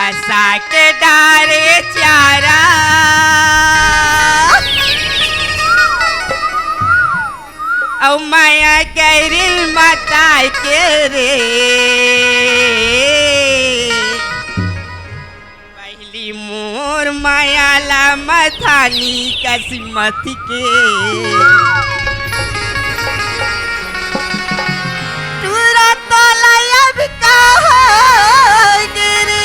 फंसा के डारे चारा औ माया गैरिल माता के रे पहली मोर माया ला मथानी किस्मत के पूरा तोला अब कहाँ गिरे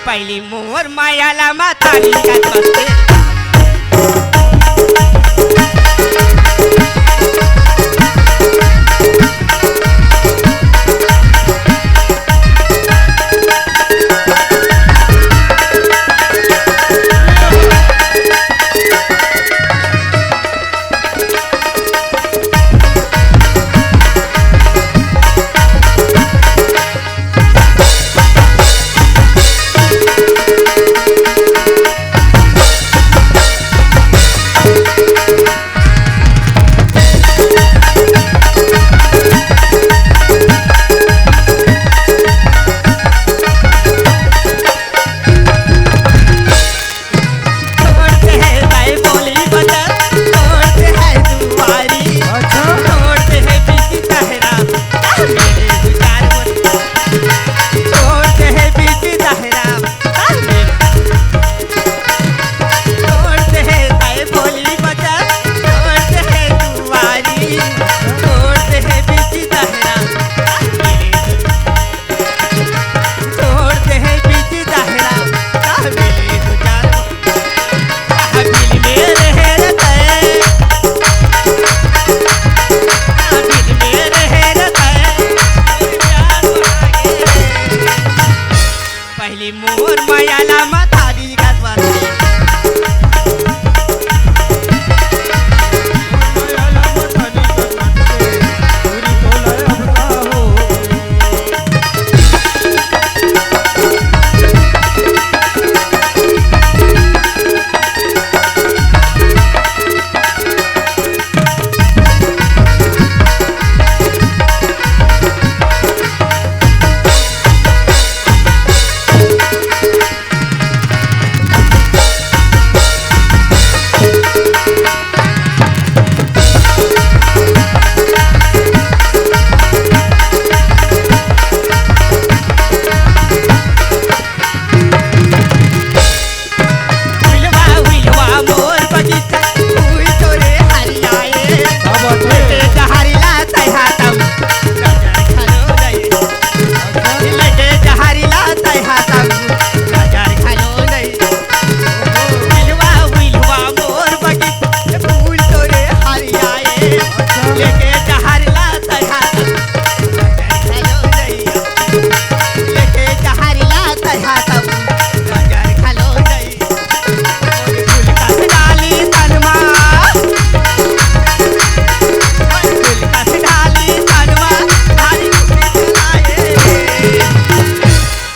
पहली मोर मायाला मातानी किस्मत के पहली मोर मायाला मातानी किस्मत के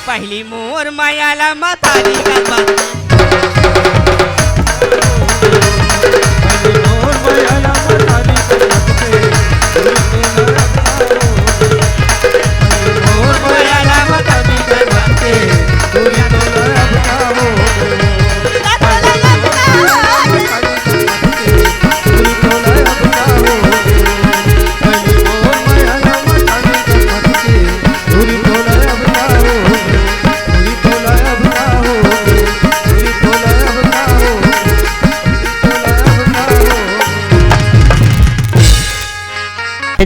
पहली मोर मायाला मातानी किस्मत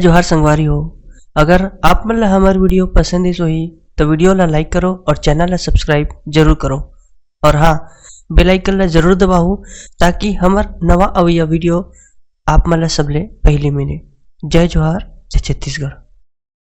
जोहार संगवारी हो। अगर आप मन ला हमार वीडियो पसंद ही तो वीडियो ला लाइक करो और चैनल ला सब्सक्राइब जरूर करो। और हाँ, बेल आइकन ला जरूर दबाओ ताकि हमार नवा अवैया वीडियो आप मन ला सबले पहले मिले। जय जोहार, जय छत्तीसगढ़।